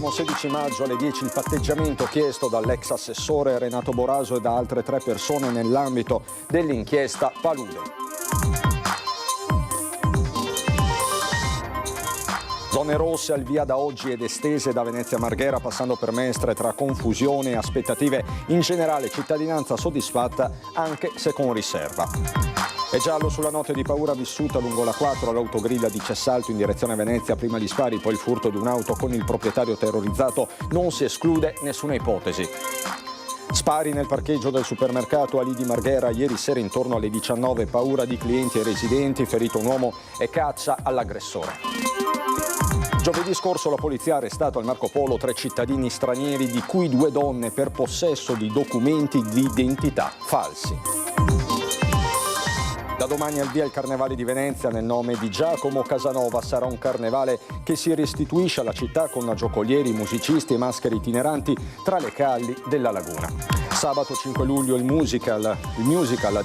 prossimo 16 maggio alle 10 il patteggiamento chiesto dall'ex assessore Renato Boraso e da altre 3 persone nell'ambito dell'inchiesta Palude. Zone rosse al via da oggi ed estese da Venezia Marghera, passando per Mestre, tra confusione e aspettative. In generale cittadinanza soddisfatta, anche se con riserva. È giallo sulla notte di paura vissuta lungo la 4 all'autogrill di Cessalto in direzione Venezia, prima gli spari, poi il furto di un'auto con il proprietario terrorizzato. Non si esclude nessuna ipotesi. Spari nel parcheggio del supermercato Ali di Marghera ieri sera intorno alle 19, paura di clienti e residenti, ferito un uomo e caccia all'aggressore. Giovedì scorso la polizia ha arrestato al Marco Polo 3 cittadini stranieri, di cui 2 donne per possesso di documenti di identità falsi. Da domani al via il Carnevale di Venezia nel nome di Giacomo Casanova. Sarà un carnevale che si restituisce alla città con giocolieri, musicisti e maschere itineranti tra le calli della laguna. Sabato 5 luglio il musical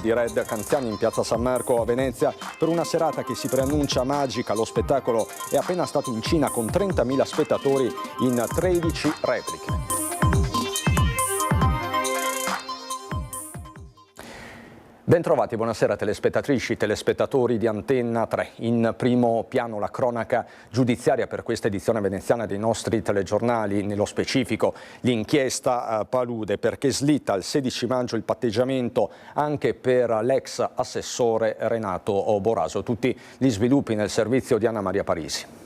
di Red Canziani in piazza San Marco a Venezia per una serata che si preannuncia magica. Lo spettacolo è appena stato in Cina con 30.000 spettatori in 13 repliche. Bentrovati, buonasera telespettatrici, telespettatori di Antenna 3. In primo piano la cronaca giudiziaria per questa edizione veneziana dei nostri telegiornali, nello specifico l'inchiesta Palude, perché slitta al 16 maggio il patteggiamento anche per l'ex assessore Renato Boraso. Tutti gli sviluppi nel servizio di Anna Maria Parisi.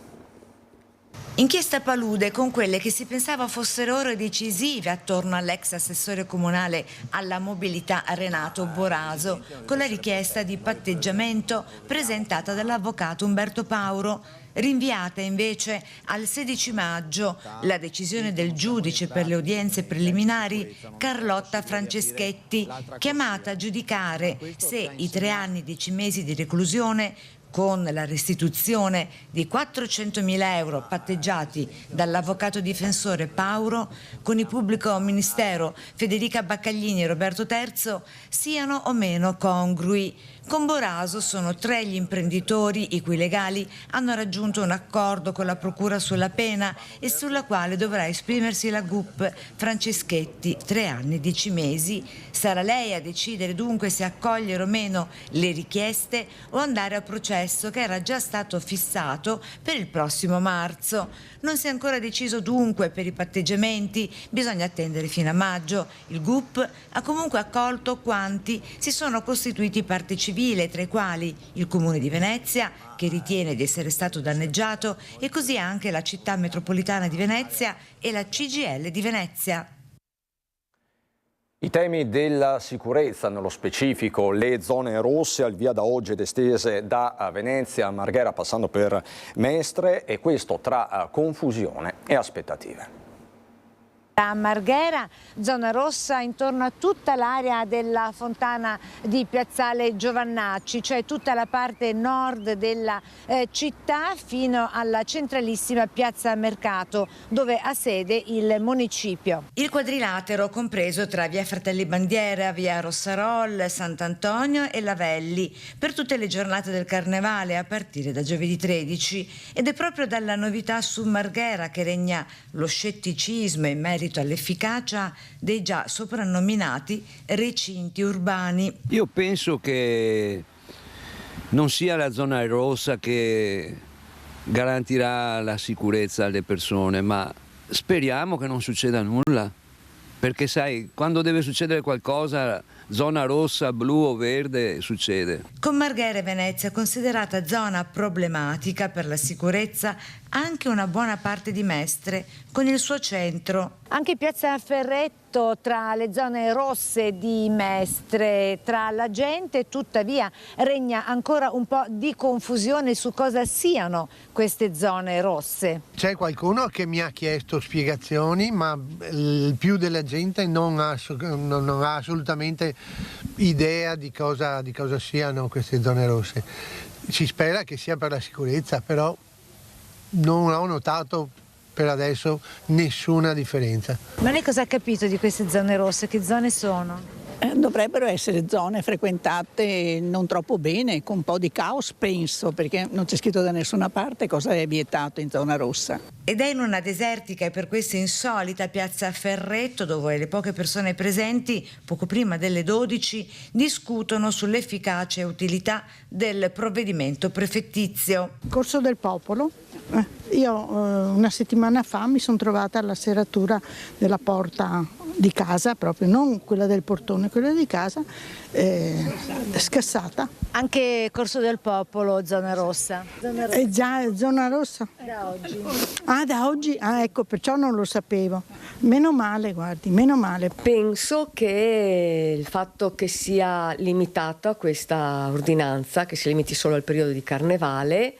Inchiesta Palude con quelle che si pensava fossero ore decisive attorno all'ex assessore comunale alla mobilità Renato Boraso, con la richiesta di patteggiamento presentata dall'avvocato Umberto Pauro, rinviata invece al 16 maggio la decisione del giudice per le udienze preliminari Carlotta Franceschetti, chiamata a giudicare se i 3 anni e 10 mesi di reclusione con la restituzione di 400.000 euro patteggiati dall'avvocato difensore Pauro con il pubblico ministero Federica Baccaglini e Roberto Terzo siano o meno congrui. Con Boraso sono 3 gli imprenditori i cui legali hanno raggiunto un accordo con la procura sulla pena e sulla quale dovrà esprimersi la GUP Franceschetti, 3 anni e 10 mesi. Sarà lei a decidere dunque se accogliere o meno le richieste o andare a processo, che era già stato fissato per il prossimo marzo. Non si è ancora deciso dunque per i patteggiamenti, bisogna attendere fino a maggio. Il GUP ha comunque accolto quanti si sono costituiti parte civile, tra i quali il Comune di Venezia, che ritiene di essere stato danneggiato, e così anche la Città Metropolitana di Venezia e la CGIL di Venezia. I temi della sicurezza, nello specifico le zone rosse al via da oggi ed estese da Venezia a Marghera passando per Mestre, e questo tra confusione e aspettative. A Marghera, zona rossa intorno a tutta l'area della fontana di Piazzale Giovannacci, cioè tutta la parte nord della città fino alla centralissima Piazza Mercato, dove ha sede il municipio. Il quadrilatero compreso tra via Fratelli Bandiera, via Rossarol, Sant'Antonio e Lavelli per tutte le giornate del Carnevale a partire da giovedì 13, ed è proprio dalla novità su Marghera che regna lo scetticismo in merito all'efficacia dei già soprannominati recinti urbani. Io penso che non sia la zona rossa che garantirà la sicurezza alle persone, ma speriamo che non succeda nulla, perché sai, quando deve succedere qualcosa, zona rossa, blu o verde, succede. Con Marghera e Venezia considerata zona problematica per la sicurezza anche una buona parte di Mestre, con il suo centro. Anche Piazza Ferretto tra le zone rosse di Mestre, tra la gente, tuttavia regna ancora un po' di confusione su cosa siano queste zone rosse. C'è qualcuno che mi ha chiesto spiegazioni, ma il più della gente non ha assolutamente idea di cosa siano queste zone rosse. Si spera che sia per la sicurezza, però non ho notato per adesso nessuna differenza. Ma lei cosa ha capito di queste zone rosse? Che zone sono? Dovrebbero essere zone frequentate non troppo bene, con un po' di caos penso, perché non c'è scritto da nessuna parte cosa è vietato in zona rossa. Ed è in una desertica e per questo insolita piazza Ferretto dove le poche persone presenti, poco prima delle 12, discutono sull'efficacia e utilità del provvedimento prefettizio. Corso del Popolo. Io una settimana fa mi sono trovata alla serratura della porta di casa, proprio non quella del portone, quella di casa, scassata. Anche Corso del Popolo, zona rossa. È già zona rossa? Da oggi. Ah, da oggi? Ah, ecco, perciò non lo sapevo. Meno male, guardi, meno male. Penso che il fatto che sia limitata questa ordinanza, che si limiti solo al periodo di carnevale,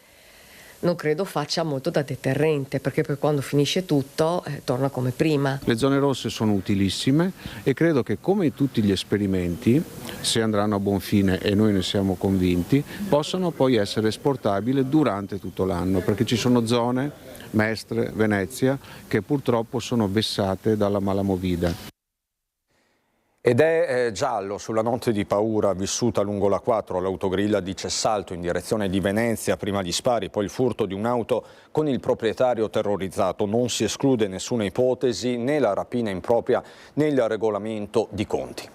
non credo faccia molto da deterrente, perché poi quando finisce tutto torna come prima. Le zone rosse sono utilissime e credo che, come tutti gli esperimenti, se andranno a buon fine e noi ne siamo convinti, possano poi essere esportabili durante tutto l'anno, perché ci sono zone, Mestre, Venezia, che purtroppo sono vessate dalla malamovida. Ed è giallo sulla notte di paura vissuta lungo la 4 all'autogrill di Cessalto in direzione di Venezia, prima gli spari, poi il furto di un'auto con il proprietario terrorizzato. Non si esclude nessuna ipotesi, né la rapina impropria né il regolamento di conti.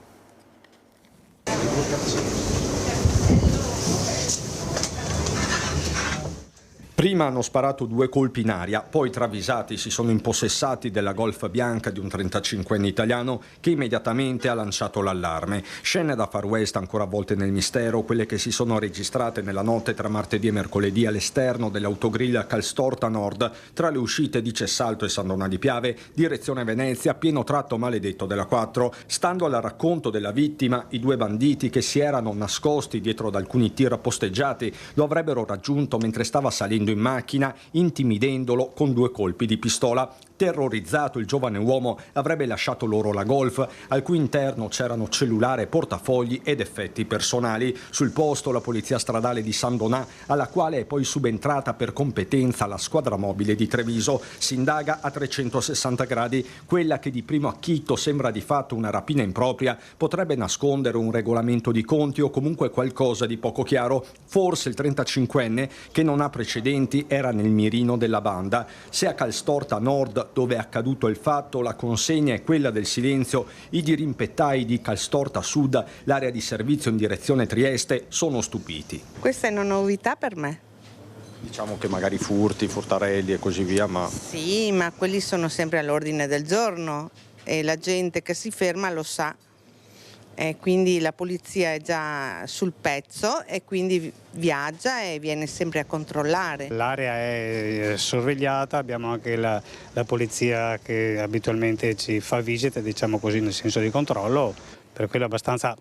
Prima hanno sparato 2 colpi in aria, poi travisati si sono impossessati della Golf bianca di un 35enne italiano che immediatamente ha lanciato l'allarme. Scene da Far West ancora avvolte nel mistero, quelle che si sono registrate nella notte tra martedì e mercoledì all'esterno dell'autogrill Calstorta Nord, tra le uscite di Cessalto e San Donà di Piave, direzione Venezia, pieno tratto maledetto della 4. Stando al racconto della vittima, i 2 banditi che si erano nascosti dietro ad alcuni tir posteggiati lo avrebbero raggiunto mentre stava salendo in macchina, intimidendolo con 2 colpi di pistola. Terrorizzato, il giovane uomo avrebbe lasciato loro la Golf, al cui interno c'erano cellulare, portafogli ed effetti personali. Sul posto la polizia stradale di San Donà, alla quale è poi subentrata per competenza la squadra mobile di Treviso. Si indaga a 360 gradi. Quella che di primo acchito sembra di fatto una rapina impropria potrebbe nascondere un regolamento di conti o comunque qualcosa di poco chiaro. Forse il 35enne, che non ha precedenti, era nel mirino della banda. Se a Calstorta Nord, dove è accaduto il fatto, la consegna è quella del silenzio, i dirimpettai di Calstorta Sud, l'area di servizio in direzione Trieste, sono stupiti. Questa è una novità per me. Diciamo che magari furti, furtarelli e così via, ma... Sì, ma quelli sono sempre all'ordine del giorno e la gente che si ferma lo sa. E quindi la polizia è già sul pezzo e quindi viaggia e viene sempre a controllare. L'area è sorvegliata, abbiamo anche la polizia che abitualmente ci fa visite, diciamo così, nel senso di controllo, per quello è abbastanza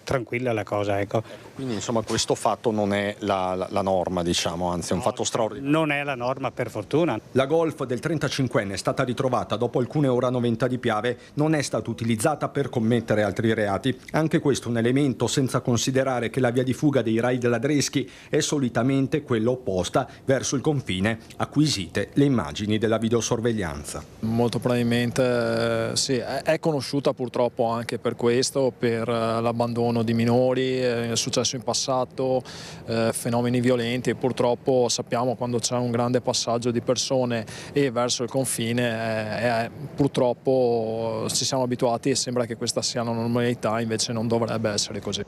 tranquilla la cosa, ecco. Quindi insomma questo fatto non è la norma, diciamo, anzi è un fatto straordinario. Non è la norma, per fortuna. La Golf del 35enne è stata ritrovata dopo alcune ore a Noventa di Piave, non è stata utilizzata per commettere altri reati. Anche questo un elemento, senza considerare che la via di fuga dei raid ladreschi è solitamente quella opposta, verso il confine, acquisite le immagini della videosorveglianza. Molto probabilmente sì, è conosciuta purtroppo anche per questo, per l'abbandono di minori, è successo in passato, fenomeni violenti, e purtroppo sappiamo quando c'è un grande passaggio di persone e verso il confine purtroppo ci siamo abituati e sembra che questa sia una normalità, invece non dovrebbe essere così.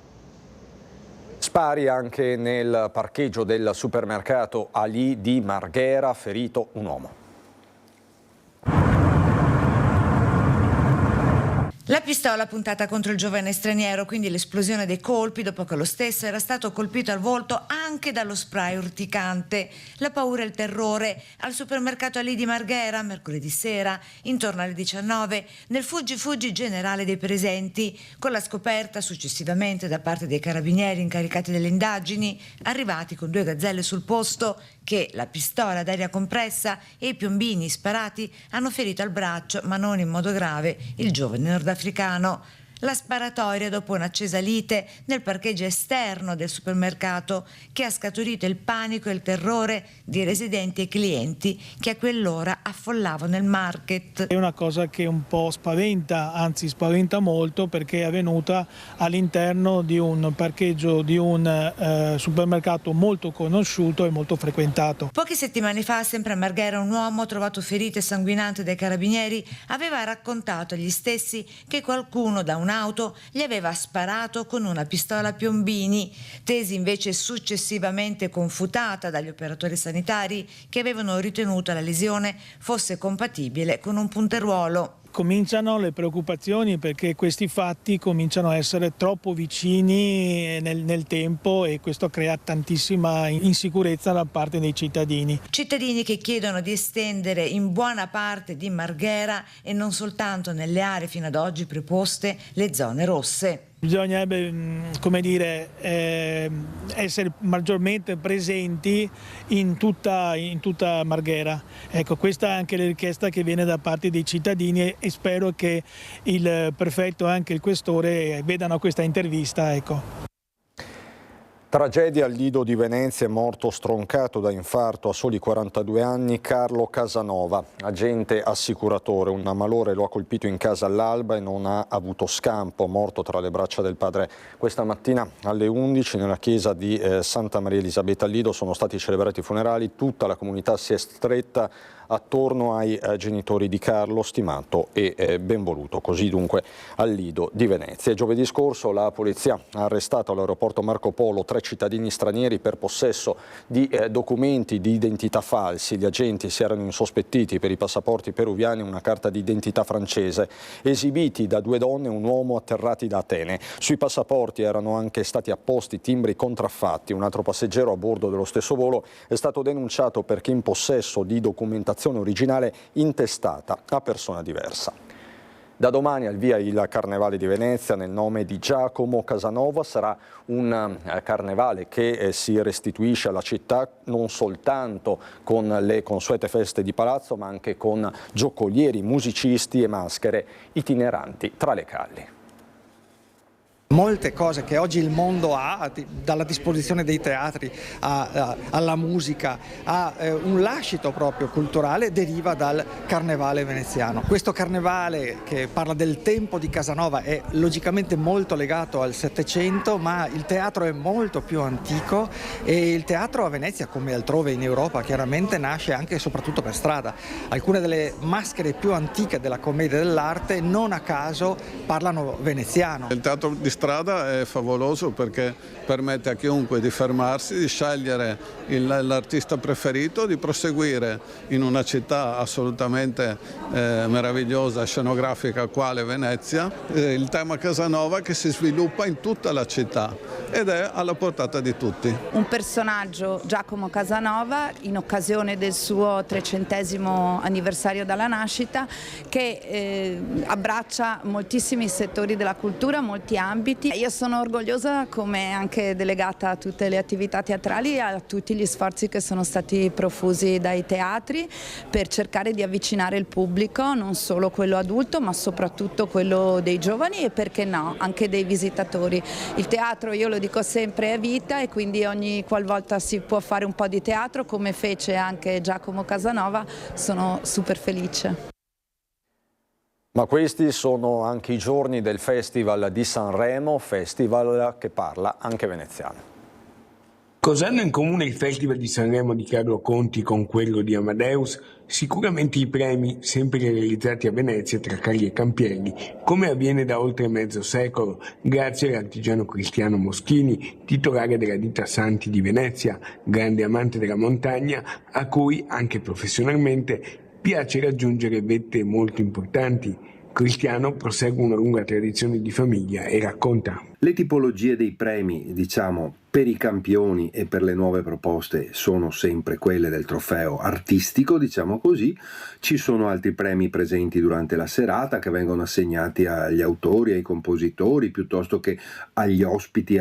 Spari anche nel parcheggio del supermercato Ali di Marghera, ferito un uomo. La pistola puntata contro il giovane straniero, quindi l'esplosione dei colpi dopo che lo stesso era stato colpito al volto anche dallo spray urticante. La paura e il terrore al supermercato Ali di Marghera mercoledì sera intorno alle 19 nel fuggi generale dei presenti, con la scoperta successivamente da parte dei carabinieri incaricati delle indagini, arrivati con 2 gazzelle sul posto, che la pistola ad aria compressa e i piombini sparati hanno ferito al braccio, ma non in modo grave, il giovane nordafricano. La sparatoria dopo un'accesa lite nel parcheggio esterno del supermercato che ha scaturito il panico e il terrore di residenti e clienti che a quell'ora affollavano il market. È una cosa che un po' spaventa, anzi spaventa molto, perché è avvenuta all'interno di un parcheggio di un supermercato molto conosciuto e molto frequentato. Poche settimane fa, sempre a Marghera, un uomo trovato ferito e sanguinante dai carabinieri aveva raccontato agli stessi che qualcuno da un'auto gli aveva sparato con una pistola a piombini, tesi invece successivamente confutata dagli operatori sanitari che avevano ritenuto la lesione fosse compatibile con un punteruolo. Cominciano le preoccupazioni perché questi fatti cominciano a essere troppo vicini nel tempo e questo crea tantissima insicurezza da parte dei cittadini. Cittadini che chiedono di estendere in buona parte di Marghera e non soltanto nelle aree fino ad oggi preposte le zone rosse. Bisognerebbe, come dire, essere maggiormente presenti in tutta Marghera. Ecco, questa è anche la richiesta che viene da parte dei cittadini e spero che il prefetto e anche il questore vedano questa intervista. Ecco. Tragedia al Lido di Venezia, è morto stroncato da infarto a soli 42 anni Carlo Casanova, agente assicuratore. Un malore lo ha colpito in casa all'alba e non ha avuto scampo, morto tra le braccia del padre. Questa mattina alle 11 nella chiesa di Santa Maria Elisabetta al Lido sono stati celebrati i funerali. Tutta la comunità si è stretta attorno ai genitori di Carlo, stimato e ben voluto, così dunque al Lido di Venezia. Giovedì scorso la polizia ha arrestato all'aeroporto Marco Polo 3 cittadini stranieri per possesso di documenti di identità falsi. Gli agenti si erano insospettiti per i passaporti peruviani e una carta di identità francese, esibiti da 2 donne e un uomo atterrati da Atene. Sui passaporti erano anche stati apposti timbri contraffatti. Un altro passeggero a bordo dello stesso volo è stato denunciato perché in possesso di documentazione originale intestata a persona diversa. Da domani al via il Carnevale di Venezia nel nome di Giacomo Casanova. Sarà un carnevale che si restituisce alla città non soltanto con le consuete feste di palazzo, ma anche con giocolieri, musicisti e maschere itineranti tra le calli. Molte cose che oggi il mondo ha, dalla disposizione dei teatri alla musica, a un lascito proprio culturale, deriva dal carnevale veneziano. Questo carnevale che parla del tempo di Casanova è logicamente molto legato al Settecento, ma il teatro è molto più antico e il teatro a Venezia, come altrove in Europa, chiaramente nasce anche e soprattutto per strada. Alcune delle maschere più antiche della commedia dell'arte non a caso parlano veneziano. Il teatro di strada è favoloso perché permette a chiunque di fermarsi, di scegliere l'artista preferito, di proseguire in una città assolutamente meravigliosa, scenografica quale Venezia, il tema Casanova che si sviluppa in tutta la città ed è alla portata di tutti. Un personaggio, Giacomo Casanova, in occasione del suo 300° anniversario dalla nascita, che abbraccia moltissimi settori della cultura, molti ambiti. Io sono orgogliosa, come anche delegata a tutte le attività teatrali, a tutti gli sforzi che sono stati profusi dai teatri per cercare di avvicinare il pubblico, non solo quello adulto ma soprattutto quello dei giovani e, perché no, anche dei visitatori. Il teatro, io lo dico sempre, è vita e quindi ogni qualvolta si può fare un po' di teatro, come fece anche Giacomo Casanova, sono super felice. Ma questi sono anche i giorni del Festival di Sanremo, festival che parla anche veneziano. Cosa hanno in comune il Festival di Sanremo di Carlo Conti con quello di Amadeus? Sicuramente i premi, sempre realizzati a Venezia tra Cagli e Campielli, come avviene da oltre mezzo secolo, grazie all'artigiano Cristiano Moschini, titolare della ditta Santi di Venezia, grande amante della montagna, a cui, anche professionalmente, piace raggiungere vette molto importanti. Cristiano prosegue una lunga tradizione di famiglia e racconta. Le tipologie dei premi, diciamo, per i campioni e per le nuove proposte sono sempre quelle del trofeo artistico, diciamo così. Ci sono altri premi presenti durante la serata che vengono assegnati agli autori, ai compositori, piuttosto che agli ospiti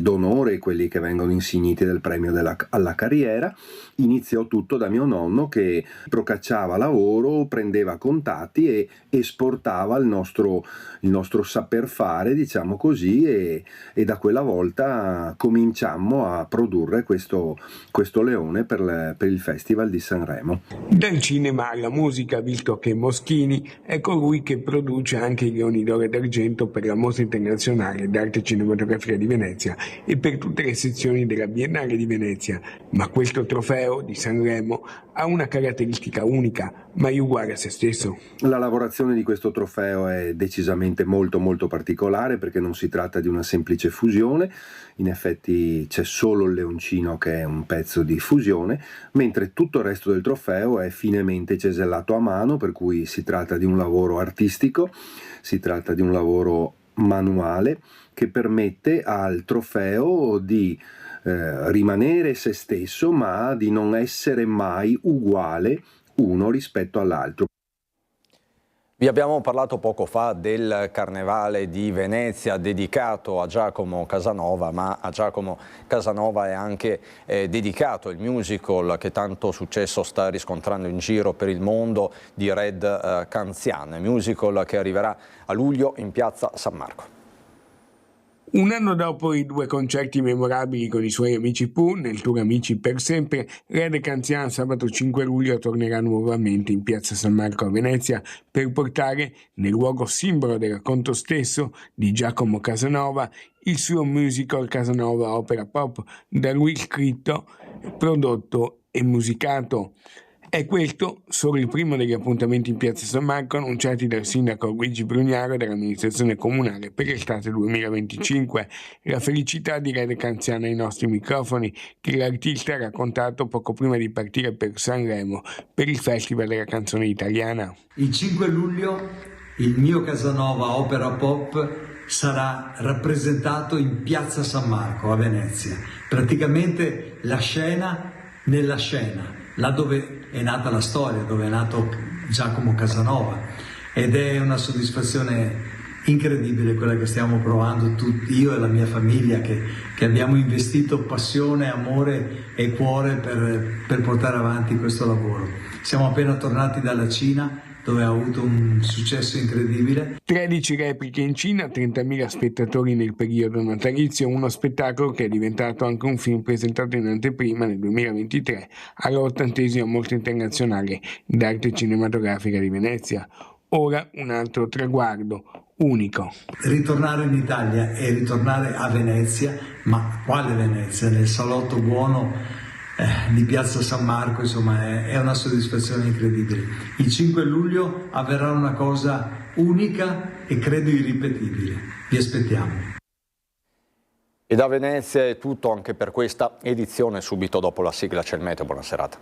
d'onore, quelli che vengono insigniti del premio alla carriera. Iniziò tutto da mio nonno che procacciava lavoro, prendeva contatti e esportava il nostro saper fare, diciamo così, e da quella volta cominciammo a produrre questo leone per il Festival di Sanremo. Dal cinema alla musica, visto che Moschini è colui che produce anche i Leoni d'Oro e d'Argento per la Mostra Internazionale d'Arte Cinematografica di Venezia e per tutte le sezioni della Biennale di Venezia, ma questo trofeo di Sanremo ha una caratteristica unica, mai uguale a se stesso. La lavorazione di questo trofeo è decisamente molto molto particolare, perché non si tratta di una semplice fusione. In effetti c'è solo il leoncino che è un pezzo di fusione, mentre tutto il resto del trofeo è finemente cesellato a mano, per cui si tratta di un lavoro artistico, si tratta di un lavoro manuale che permette al trofeo di rimanere se stesso, ma di non essere mai uguale uno rispetto all'altro. Vi abbiamo parlato poco fa del Carnevale di Venezia dedicato a Giacomo Casanova, ma a Giacomo Casanova è anche dedicato il musical che tanto successo sta riscontrando in giro per il mondo di Red Canzian, musical che arriverà a luglio in piazza San Marco. Un anno dopo i 2 concerti memorabili con i suoi amici Pooh nel tour Amici per sempre, Red Canzian sabato 5 luglio tornerà nuovamente in piazza San Marco a Venezia per portare, nel luogo simbolo del racconto stesso di Giacomo Casanova, il suo musical Casanova Opera Pop, da lui scritto, prodotto e musicato. È questo solo il primo degli appuntamenti in piazza San Marco annunciati dal sindaco Luigi Brugnaro dell'amministrazione comunale per l'estate 2025. La felicità di Red Canzian ai nostri microfoni, che l'artista ha raccontato poco prima di partire per Sanremo per il Festival della Canzone Italiana. Il 5 luglio il mio Casanova Opera Pop sarà rappresentato in piazza San Marco a Venezia, praticamente la scena nella scena, là dove è nata la storia, dove è nato Giacomo Casanova, ed è una soddisfazione incredibile quella che stiamo provando tutti, io e la mia famiglia, che abbiamo investito passione, amore e cuore per portare avanti questo lavoro. Siamo appena tornati dalla Cina, dove ha avuto un successo incredibile. 13 repliche in Cina, 30.000 spettatori nel periodo natalizio, uno spettacolo che è diventato anche un film presentato in anteprima nel 2023 all'80ª Mostra Internazionale d'Arte Cinematografica di Venezia. Ora un altro traguardo unico. Ritornare in Italia e ritornare a Venezia, ma quale Venezia? Nel salotto buono di piazza San Marco, insomma è una soddisfazione incredibile. Il 5 luglio avverrà una cosa unica e credo irripetibile. Vi aspettiamo. E da Venezia è tutto anche per questa edizione. Subito dopo la sigla c'è il meteo. Buona serata.